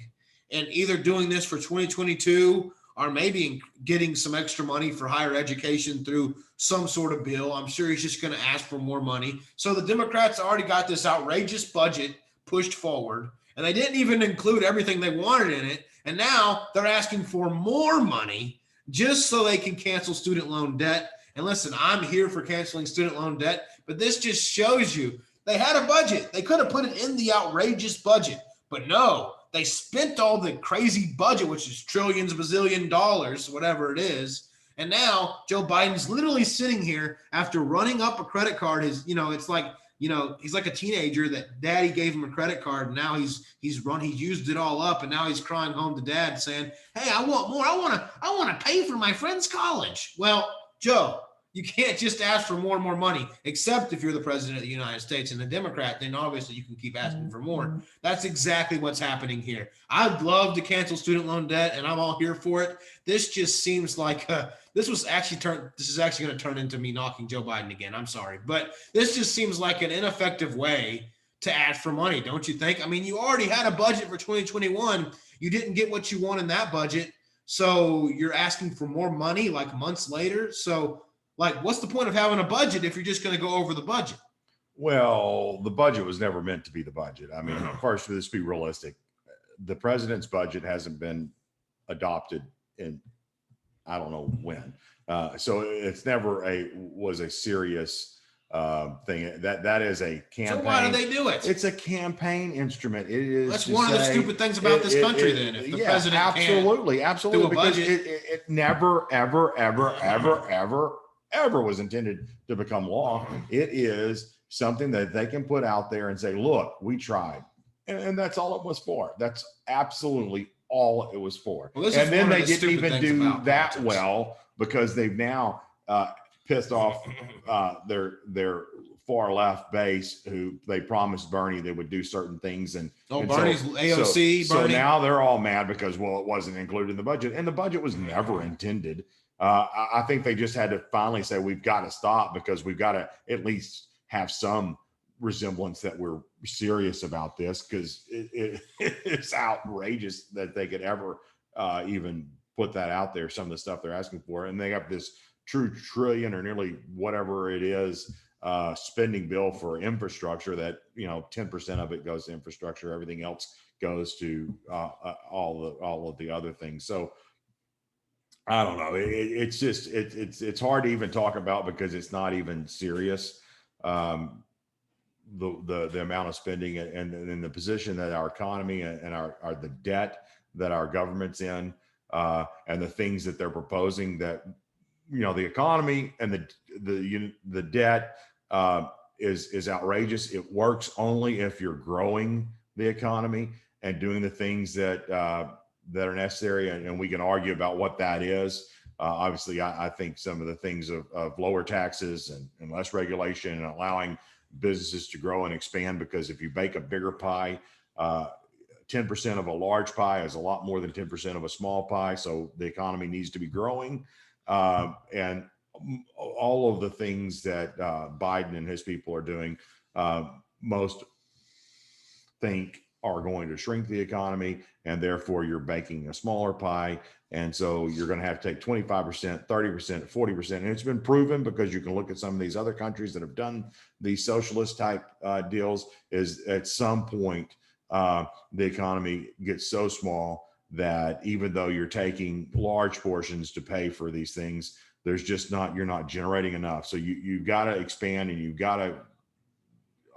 and either doing this for 2022 or maybe getting some extra money for higher education through some sort of bill. I'm sure he's just going to ask for more money. So the Democrats already got this outrageous budget pushed forward, and they didn't even include everything they wanted in it. And now they're asking for more money just so they can cancel student loan debt. And listen, I'm here for canceling student loan debt, but this just shows you they had a budget. They could have put it in the outrageous budget, but no. They spent all the crazy budget, which is trillions, bazillion dollars, whatever it is. And now Joe Biden's literally sitting here after running up a credit card. It's like, he's like a teenager that daddy gave him a credit card. And now he's used it all up. And now he's crying home to dad saying, hey, I want more. I want to pay for my friend's college. Well, Joe, you can't just ask for more and more money, except if you're the president of the United States and a Democrat, then obviously you can keep asking for more. That's exactly what's happening here. I'd love to cancel student loan debt, and I'm all here for it. This just seems like this is actually going to turn into me knocking Joe Biden again. I'm sorry, but this just seems like an ineffective way to ask for money, don't you think? I mean, you already had a budget for 2021. You didn't get what you want in that budget, so you're asking for more money like months later. So, what's the point of having a budget if you're just going to go over the budget? Well, the budget was never meant to be the budget. I mean, of course, let's be realistic. The president's budget hasn't been adopted in, I don't know when. So it's never was a serious thing. That is a campaign. So why do they do it? It's a campaign instrument. It is. That's one of the stupid things about this country. Then, if the president absolutely, do a because budget, it never, ever was intended to become law. It is something that they can put out there and say, look, we tried. And that's all it was for. That's absolutely all it was for. Well, and then they didn't even do that well because they've now pissed off their far left base who they promised Bernie they would do certain things. And Bernie's AOC. So now they're all mad because, well, it wasn't included in the budget, and the budget was never intended. I think they just had to finally say, we've got to stop, because we've got to at least have some resemblance that we're serious about this, because it's outrageous that they could ever even put that out there, some of the stuff they're asking for. And they have this true trillion or nearly whatever it is spending bill for infrastructure that 10% of it goes to infrastructure, everything else goes to all of the other things. So I don't know, it's just it's hard to even talk about, because it's not even serious. The amount of spending and the position that our economy and our the debt that our government's in, and the things that they're proposing, that the economy and the debt is outrageous. It works only if you're growing the economy and doing the things that are necessary, and we can argue about what that is. Obviously, I think some of the things of lower taxes and less regulation and allowing businesses to grow and expand, because if you bake a bigger pie, 10% of a large pie is a lot more than 10% of a small pie. So the economy needs to be growing. And all of the things that Biden and his people are doing, most think are going to shrink the economy, and therefore you're baking a smaller pie. And so you're going to have to take 25%, 30%, 40%. And it's been proven, because you can look at some of these other countries that have done these socialist type deals, is at some point the economy gets so small that even though you're taking large portions to pay for these things, you're not generating enough. So you've got to expand, and you've got to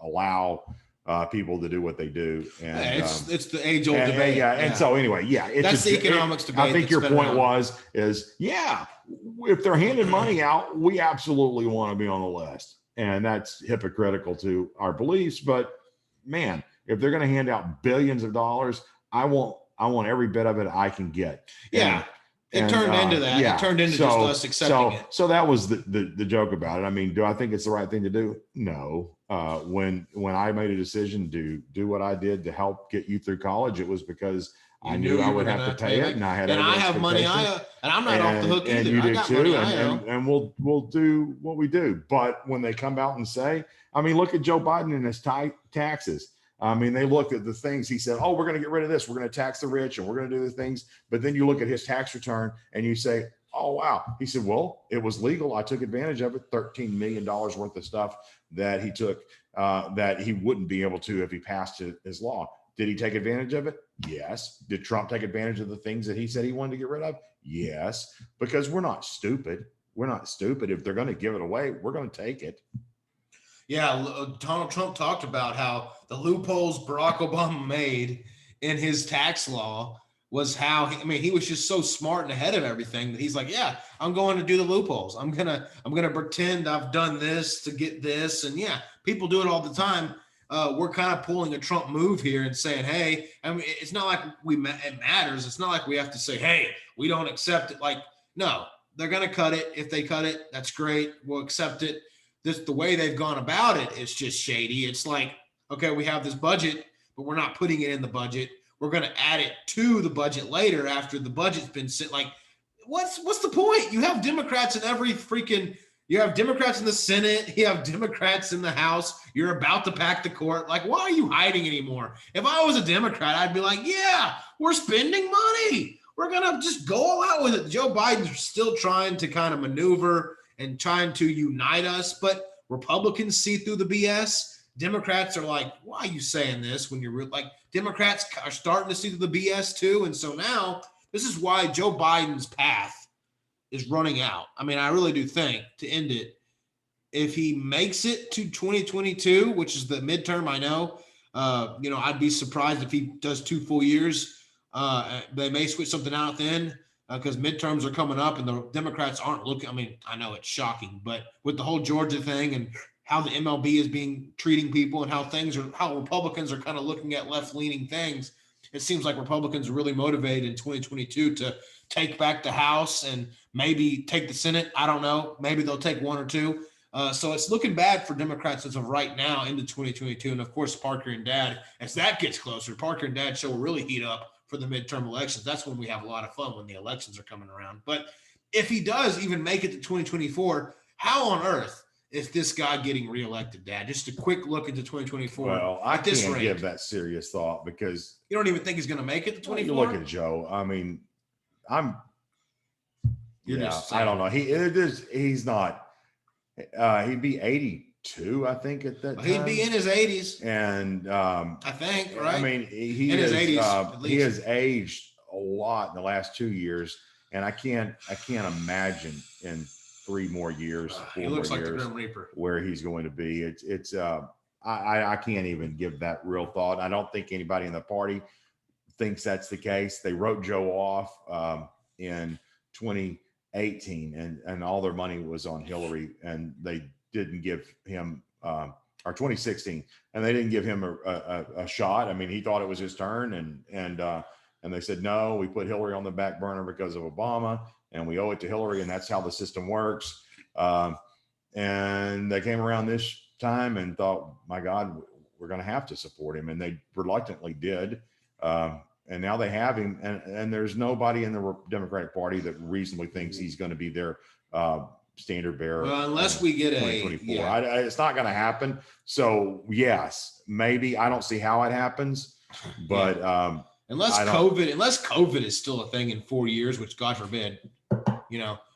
allow people to do what they do. And it's the age old debate. And so anyway, that's the economics debate. I think your point is if they're handing money out, we absolutely want to be on the list, and that's hypocritical to our beliefs. But man, if they're going to hand out billions of dollars, I want every bit of it I can get. It turned into that. It turned into just us accepting it. So that was the joke about it. I mean, do I think it's the right thing to do? No. When I made a decision to do what I did to help get you through college, it was because I knew I would have to pay it, and I had. And I have money, and I'm not off the hook either. And you do too. And and we'll do what we do. But when they come out and say, I mean, look at Joe Biden and his taxes. I mean, they looked at the things he said, oh, we're going to get rid of this. We're going to tax the rich, and we're going to do the things. But then you look at his tax return and you say, oh, wow. He said, well, it was legal. I took advantage of it. $13 million worth of stuff that he took that he wouldn't be able to if he passed his law. Did he take advantage of it? Yes. Did Trump take advantage of the things that he said he wanted to get rid of? Yes. Because we're not stupid. We're not stupid. If they're going to give it away, we're going to take it. Yeah, Donald Trump talked about how the loopholes Barack Obama made in his tax law was how he was just so smart and ahead of everything that he's like, yeah, I'm going to do the loopholes. I'm gonna pretend I've done this to get this, and people do it all the time. We're kind of pulling a Trump move here and saying, hey, it's not like it matters. It's not like we have to say, hey, we don't accept it. Like, no, they're gonna cut it. If they cut it, that's great. We'll accept it. The way they've gone about it is just shady. It's like, okay, we have this budget, but we're not putting it in the budget. We're going to add it to the budget later after the budget's been set. Like, what's the point? You have Democrats in you have Democrats in the Senate. You have Democrats in the House. You're about to pack the court. Like, why are you hiding anymore? If I was a Democrat, I'd be like, yeah, we're spending money. We're going to just go all out with it. Joe Biden's still trying to kind of maneuver and trying to unite us, but Republicans see through the BS. Democrats are like, why are you saying this when you're like, Democrats are starting to see through the BS too. And so now this is why Joe Biden's path is running out. I mean, I really do think, to end it, if he makes it to 2022, which is the midterm, I know, I'd be surprised if he does 2 full years. They may switch something out then. Because midterms are coming up and the Democrats aren't looking. I mean, I know it's shocking, but with the whole Georgia thing and how the MLB is treating people and how Republicans are kind of looking at left-leaning things, it seems like Republicans are really motivated in 2022 to take back the House and maybe take the Senate. I don't know. Maybe they'll take 1 or 2. So it's looking bad for Democrats as of right now into 2022. And of course, Parker and Dad, as that gets closer, Parker and Dad show will really heat up for the midterm elections. That's when we have a lot of fun, when the elections are coming around. But if he does even make it to 2024, how on earth is this guy getting reelected, Dad? Just a quick look into 2024. Well, I can't give that serious thought because you don't even think he's going to make it to 24. You look at Joe. I mean, I don't know. He's not. He'd be 82, I think, at that time. He'd be in his 80s, and I think, right? I mean, he has aged a lot in the last 2 years, and I can't imagine in 3 more years, 4 he looks more like years, the Grim Reaper, where he's going to be. I can't even give that real thought. I don't think anybody in the party thinks that's the case. They wrote Joe off in 2018, and all their money was on Hillary, and they didn't give him or 2016, and they didn't give him a shot. I mean, he thought it was his turn, and they said, no, we put Hillary on the back burner because of Obama, and we owe it to Hillary, and that's how the system works. And they came around this time and thought, my God, we're going to have to support him. And they reluctantly did. And now they have him. And there's nobody in the Democratic Party that reasonably thinks he's going to be their standard bearer. Well, unless we get 2024. It's not going to happen. So, yes, maybe. I don't see how it happens. But unless COVID is still a thing in 4 years, which God forbid,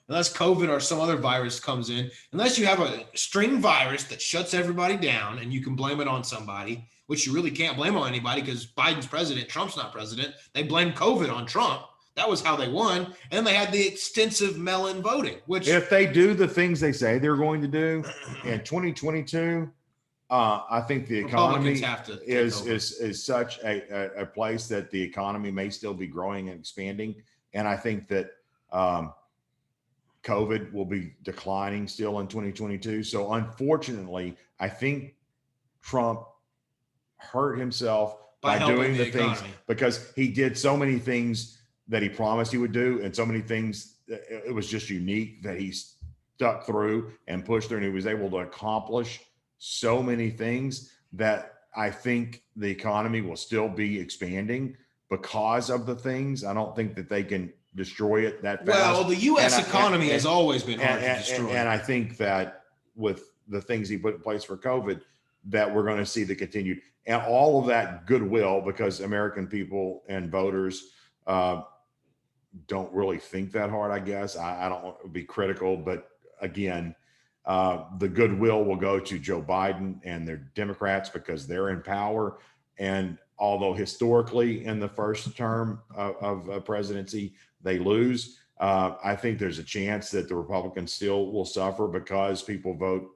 unless COVID or some other virus comes in, unless you have a string virus that shuts everybody down and you can blame it on somebody, which you really can't blame on anybody because Biden's president, Trump's not president. They blamed COVID on Trump. That was how they won. And they had the extensive mail-in voting, which if they do the things they say they're going to do in 2022, I think the economy is such a place that the economy may still be growing and expanding. And I think that COVID will be declining still in 2022. So unfortunately, I think Trump hurt himself by doing the things because he did so many things that he promised he would do, and so many things it was just unique that he stuck through and pushed through, and he was able to accomplish so many things that I think the economy will still be expanding because of the things. I don't think that they can destroy it that fast. Well, the U.S. economy has always been hard to destroy. And I think that with the things he put in place for COVID, that we're going to see the continued and all of that goodwill, because American people and voters don't really think that hard, I guess. I don't want to be critical, but again, the goodwill will go to Joe Biden and their Democrats because they're in power. And although historically in the first term of presidency, they lose, I think there's a chance that the Republicans still will suffer because people vote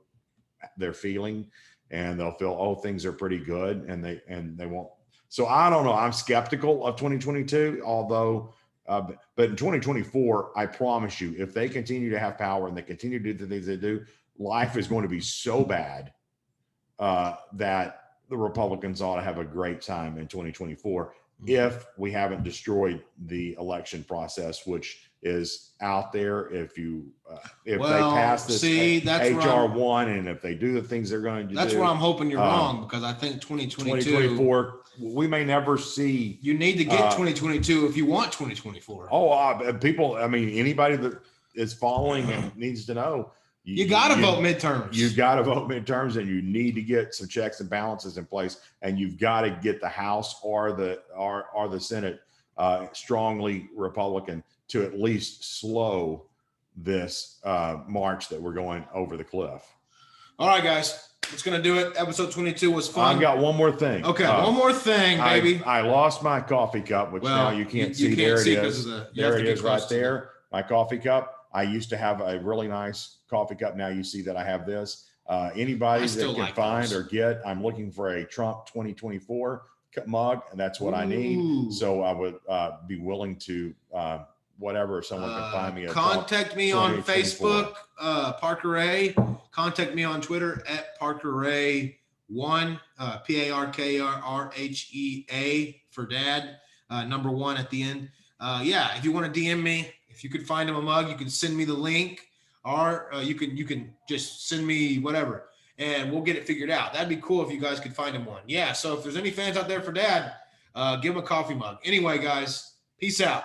their feeling and they'll feel, oh, things are pretty good, and they won't. So I don't know. I'm skeptical of 2022, although, but in 2024, I promise you, if they continue to have power and they continue to do the things they do, life is going to be so bad that the Republicans ought to have a great time in 2024 if we haven't destroyed the election process, which is out there. If they pass this HR1 and if they do the things they're going to do. That's where I'm hoping you're wrong, because I think 2024, we may never see. You need to get 2022 if you want 2024. Anybody that is following and needs to know, you got to vote midterms. You've got to vote midterms, and you need to get some checks and balances in place, and you've got to get the House or the Senate strongly Republican to at least slow this march that we're going over the cliff. All right, guys, that's going to do it. Episode 22 was fun. I've got one more thing. Okay, one more thing, baby. I lost my coffee cup, which now you can't see. There it is. There it is right there. My coffee cup. I used to have a really nice coffee cup. Now you see that I have this. Anybody that can find or get, I'm looking for a Trump 2024 mug, and that's what I need. So I would be willing to whatever, if someone can find me. Contact me on Facebook, Parker Ray. Contact me on Twitter at Parker Ray 1, PARKRHEA for Dad, number 1 at the end. If you want to DM me, if you could find him a mug, you can send me the link. or you can just send me whatever, and we'll get it figured out. That'd be cool if you guys could find him one. Yeah. So if there's any fans out there for Dad, give him a coffee mug. Anyway, guys, peace out.